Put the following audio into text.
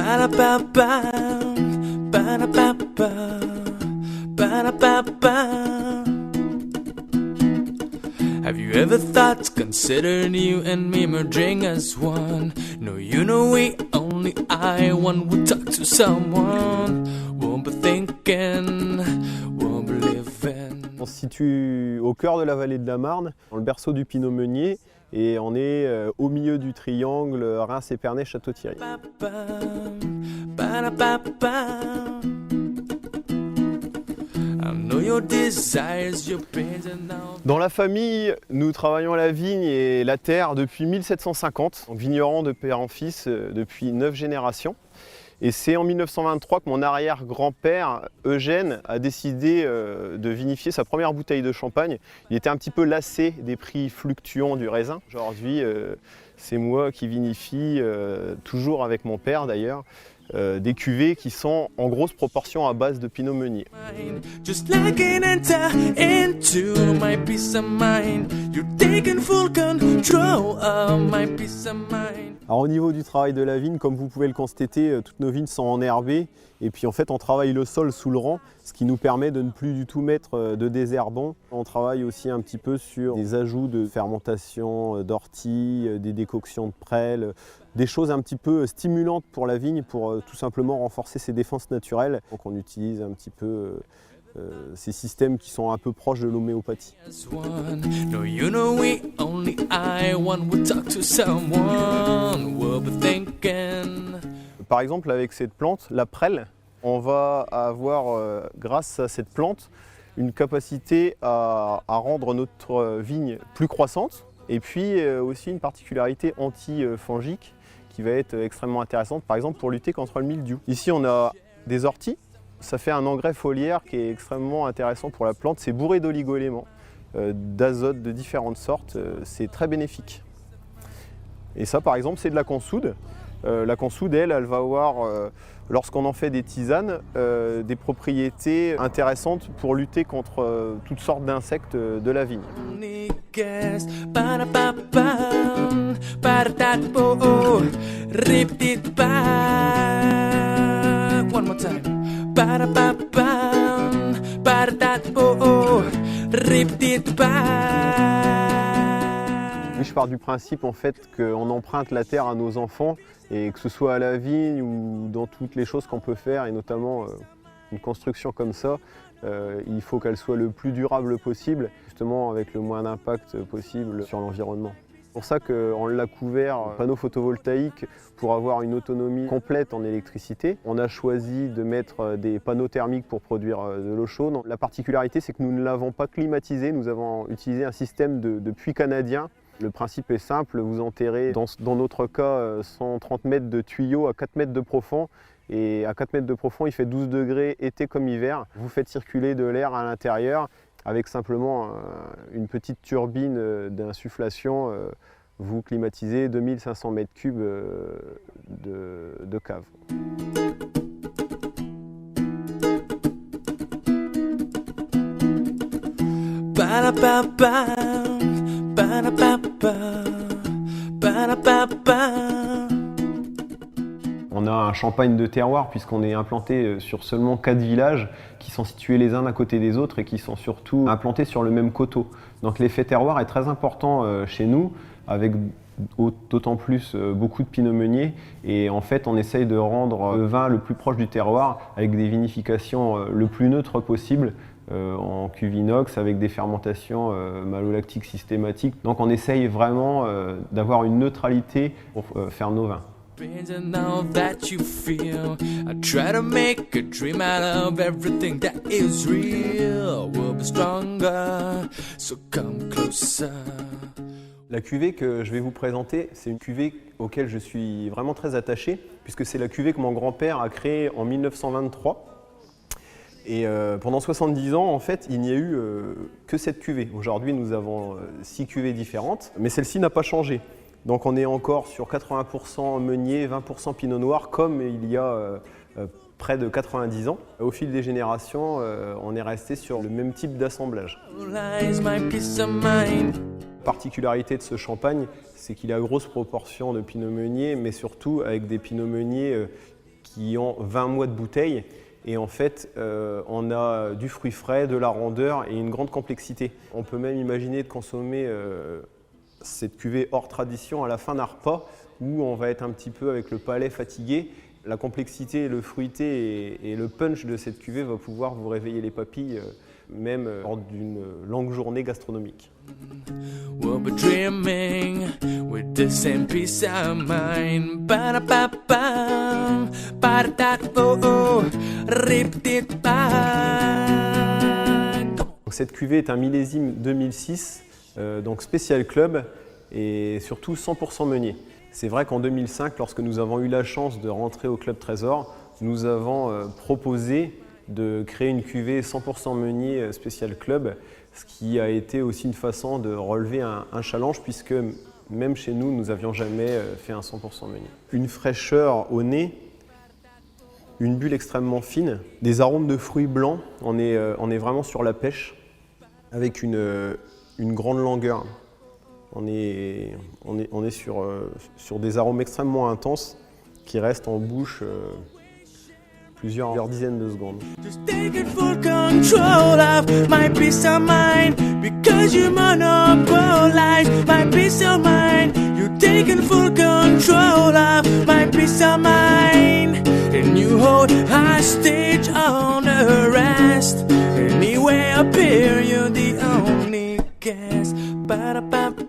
Have you ever thought, considering you and me merging as one? No, you know we only I one would talk to someone. Won't be thinking, won't be living. On se situe au cœur de la vallée de la Marne, dans le berceau du Pinot Meunier, et on est au milieu du triangle Reims-Épernay-Château-Thierry. Dans la famille, nous travaillons la vigne et la terre depuis 1750, donc vigneron de père en fils depuis 9 générations. Et c'est en 1923 que mon arrière-grand-père, Eugène, a décidé de vinifier sa première bouteille de champagne. Il était un petit peu lassé des prix fluctuants du raisin. Aujourd'hui, c'est moi qui vinifie, toujours avec mon père d'ailleurs, des cuvées qui sont en grosse proportion à base de Pinot Meunier. Alors au niveau du travail de la vigne, comme vous pouvez le constater, toutes nos vignes sont enherbées et puis en fait on travaille le sol sous le rang, ce qui nous permet de ne plus du tout mettre de désherbant. On travaille aussi un petit peu sur des ajouts de fermentation d'ortie, des décoctions de prêle, des choses un petit peu stimulantes pour la vigne pour tout simplement renforcer ses défenses naturelles. Donc on utilise un petit peu ces systèmes qui sont un peu proches de l'homéopathie. Par exemple, avec cette plante, la prêle, on va avoir, grâce à cette plante, une capacité à rendre notre vigne plus croissante et puis aussi une particularité anti-fongique qui va être extrêmement intéressante, par exemple pour lutter contre le mildiou. Ici, on a des orties. Ça fait un engrais foliaire qui est extrêmement intéressant pour la plante. C'est bourré d'oligo-éléments, d'azote de différentes sortes. C'est très bénéfique. Et ça, par exemple, c'est de la consoude. La consoude, elle va avoir, lorsqu'on en fait des tisanes, des propriétés intéressantes pour lutter contre toutes sortes d'insectes de la vigne. One more time. Je pars du principe en fait qu'on emprunte la terre à nos enfants et que ce soit à la vigne ou dans toutes les choses qu'on peut faire et notamment une construction comme ça, il faut qu'elle soit le plus durable possible, justement avec le moins d'impact possible sur l'environnement. C'est pour ça qu'on l'a couvert panneaux photovoltaïques pour avoir une autonomie complète en électricité. On a choisi de mettre des panneaux thermiques pour produire de l'eau chaude. La particularité, c'est que nous ne l'avons pas climatisé, nous avons utilisé un système de puits canadien. Le principe est simple, vous enterrez dans notre cas 130 mètres de tuyaux à 4 mètres de profond. Et à 4 mètres de profond, il fait 12 degrés été comme hiver. Vous faites circuler de l'air à l'intérieur avec simplement une petite turbine d'insufflation. Vous climatisez 2500 mètres cubes de cave. On a un champagne de terroir puisqu'on est implanté sur seulement 4 villages qui sont situés les uns à côté des autres et qui sont surtout implantés sur le même coteau. Donc l'effet terroir est très important chez nous, avec d'autant plus beaucoup de Pinot Meunier. Et en fait, on essaye de rendre le vin le plus proche du terroir avec des vinifications le plus neutres possible en cuve inox avec des fermentations malolactiques systématiques. Donc on essaye vraiment d'avoir une neutralité pour faire nos vins. Now that you feel, I try to make a dream out of everything that is real. We'll be stronger, so come closer. La cuvée que je vais vous présenter, c'est une cuvée auquel je suis vraiment très attaché, puisque c'est la cuvée que mon grand-père a créée en 1923. Et pendant 70 ans, en fait, il n'y a eu que cette cuvée. Aujourd'hui, nous avons 6 cuvées différentes, mais celle-ci n'a pas changé. Donc on est encore sur 80% Meunier, 20% Pinot Noir, comme il y a près de 90 ans. Au fil des générations, on est resté sur le même type d'assemblage. La particularité de ce champagne, c'est qu'il a grosse proportion de Pinot Meunier, mais surtout avec des Pinot Meunier qui ont 20 mois de bouteille. Et en fait, on a du fruit frais, de la rondeur et une grande complexité. On peut même imaginer de consommer cette cuvée hors tradition à la fin d'un repas où on va être un petit peu avec le palais fatigué. La complexité, le fruité et le punch de cette cuvée va pouvoir vous réveiller les papilles, même lors d'une longue journée gastronomique. We'll be dreaming with the same peace of mind. Ba-da-ba-bam, ba-da-da-oh, rip-dit-bang. Cette cuvée est un millésime 2006, donc Special Club et surtout 100% meunier. C'est vrai qu'en 2005, lorsque nous avons eu la chance de rentrer au Club Trésor, nous avons proposé de créer une cuvée 100% meunier Special Club, ce qui a été aussi une façon de relever un challenge puisque même chez nous, nous n'avions jamais fait un 100% meunier. Une fraîcheur au nez, une bulle extrêmement fine, des arômes de fruits blancs, on est vraiment sur la pêche avec une grande longueur. On est sur des arômes extrêmement intenses qui restent en bouche plusieurs dizaines de secondes. Just taking full control of my peace of mind because you monopolize my peace of mind. You're taking full control of my peace of mind, and you hold hostage on the rest. Anywhere up here, you're the only guest. Ba-da-ba-ba.